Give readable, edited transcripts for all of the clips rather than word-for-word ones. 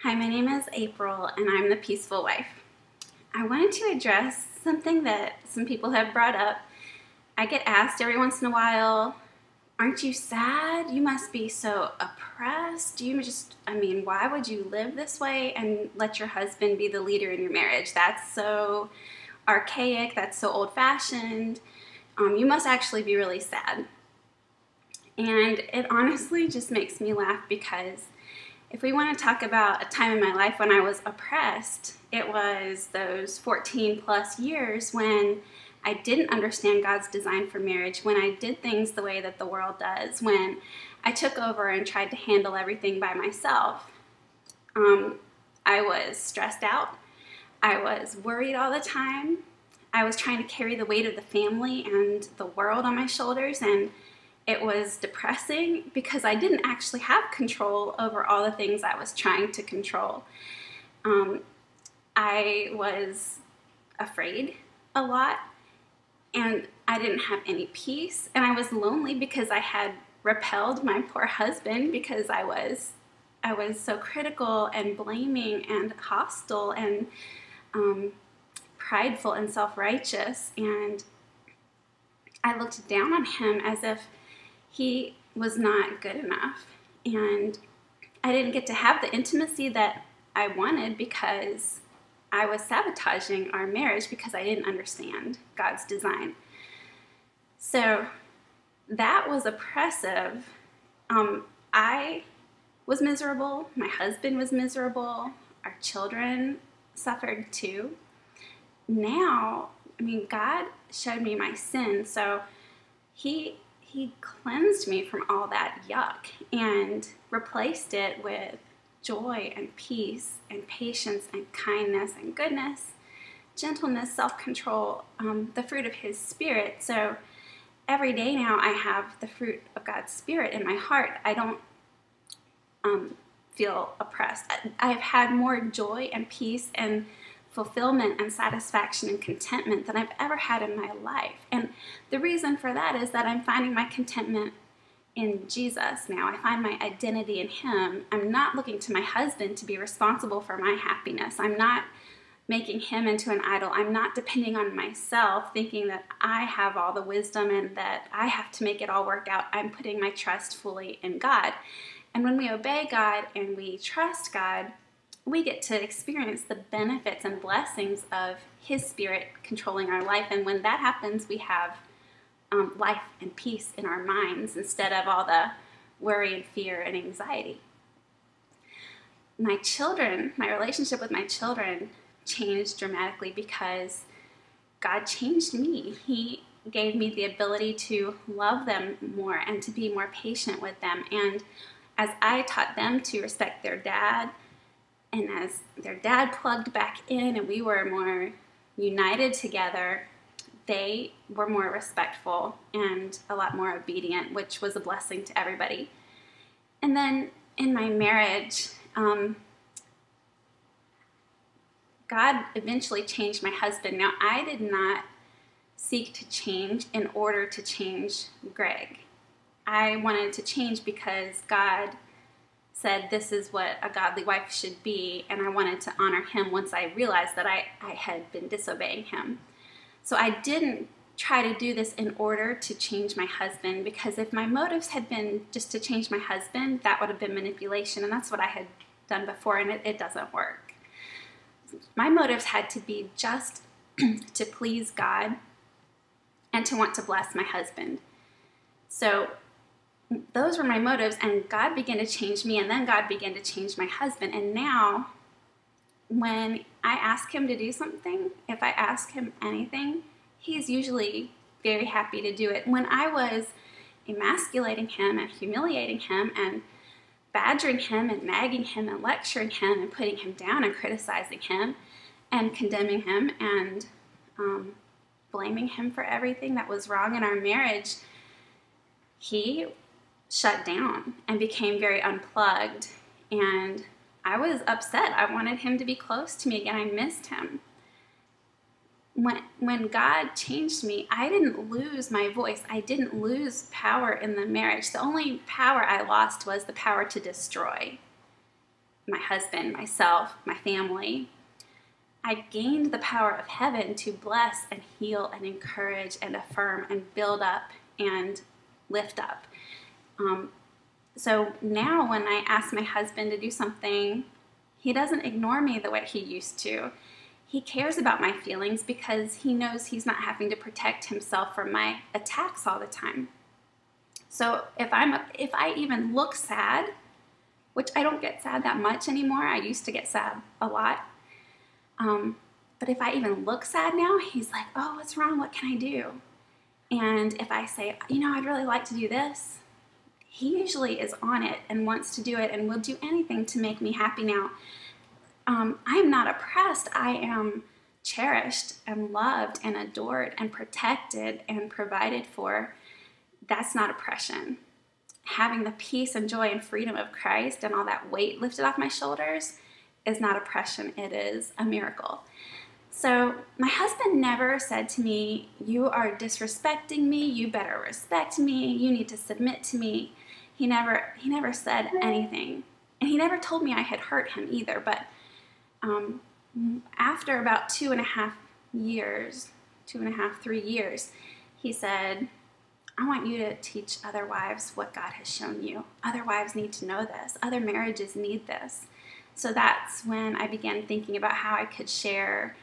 Hi, my name is April, and I'm the Peaceful Wife. I wanted to address something that some people have brought up. I get asked every once in a while, aren't you sad? You must be so oppressed. Why would you live this way and let your husband be the leader in your marriage? That's so archaic, that's so old-fashioned. You must actually be really sad. And it honestly just makes me laugh because if we want to talk about a time in my life when I was oppressed, it was those 14 plus years when I didn't understand God's design for marriage, when I did things the way that the world does, when I took over and tried to handle everything by myself. I was stressed out. I was worried all the time. I was trying to carry the weight of the family and the world on my shoulders, and it was depressing because I didn't actually have control over all the things I was trying to control. I was afraid a lot, and I didn't have any peace, and I was lonely because I had repelled my poor husband because I was so critical and blaming and hostile and prideful and self-righteous, and I looked down on him as if he was not good enough, and I didn't get to have the intimacy that I wanted because I was sabotaging our marriage because I didn't understand God's design. So that was oppressive. I was miserable, my husband was miserable, our children suffered too. Now, God showed me my sin, so He cleansed me from all that yuck and replaced it with joy and peace and patience and kindness and goodness, gentleness, self-control, the fruit of His Spirit. So every day now I have the fruit of God's Spirit in my heart. I don't feel oppressed. I've had more joy and peace and fulfillment and satisfaction and contentment than I've ever had in my life. And the reason for that is that I'm finding my contentment in Jesus now. I find my identity in Him. I'm not looking to my husband to be responsible for my happiness. I'm not making him into an idol. I'm not depending on myself, thinking that I have all the wisdom and that I have to make it all work out. I'm putting my trust fully in God. And when we obey God and we trust God, we get to experience the benefits and blessings of His Spirit controlling our life. And when that happens, we have life and peace in our minds instead of all the worry and fear and anxiety. My relationship with my children changed dramatically because God changed me. He gave me the ability to love them more and to be more patient with them. And as I taught them to respect their dad, and as their dad plugged back in and we were more united together, they were more respectful and a lot more obedient, which was a blessing to everybody. And then in my marriage, God eventually changed my husband. Now, I did not seek to change in order to change Greg. I wanted to change because God said this is what a godly wife should be, and I wanted to honor Him once I realized that I had been disobeying Him. So I didn't try to do this in order to change my husband, because if my motives had been just to change my husband, that would have been manipulation, and that's what I had done before, and it doesn't work. My motives had to be just to please God and to want to bless my husband. So those were my motives, and God began to change me, and then God began to change my husband. And now, when I ask Him to do something, if I ask Him anything, He's usually very happy to do it. When I was emasculating Him and humiliating Him and badgering Him and nagging Him and lecturing Him and putting Him down and criticizing Him and condemning Him and blaming Him for everything that was wrong in our marriage, He shut down and became very unplugged, and I was upset. I wanted Him to be close to me again. I missed Him. When God changed me, I didn't lose my voice. I didn't lose power in the marriage. The only power I lost was the power to destroy. my husband, myself, my family, I gained the power of heaven to bless and heal and encourage and affirm and build up and lift up. So now when I ask my husband to do something, he doesn't ignore me the way he used to. He cares about my feelings because he knows he's not having to protect himself from my attacks all the time. So if I even look sad, which I don't get sad that much anymore, I used to get sad a lot. But if I even look sad now, he's like, oh, what's wrong? What can I do? And if I say, I'd really like to do this, he usually is on it and wants to do it and will do anything to make me happy now. I am not oppressed. I am cherished and loved and adored and protected and provided for. That's not oppression. Having the peace and joy and freedom of Christ and all that weight lifted off my shoulders is not oppression. It is a miracle. So my husband never said to me, you are disrespecting me, you better respect me, you need to submit to me. He never said anything. And he never told me I had hurt him either. But after about 2.5 years, 3 years, he said, I want you to teach other wives what God has shown you. Other wives need to know this. Other marriages need this. So that's when I began thinking about how I could share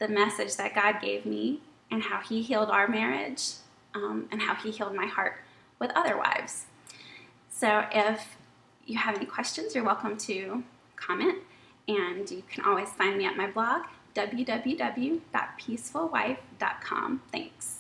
the message that God gave me and how he healed our marriage and how he healed my heart with other wives. So if you have any questions, you're welcome to comment, and you can always find me at my blog, www.peacefulwife.com. Thanks.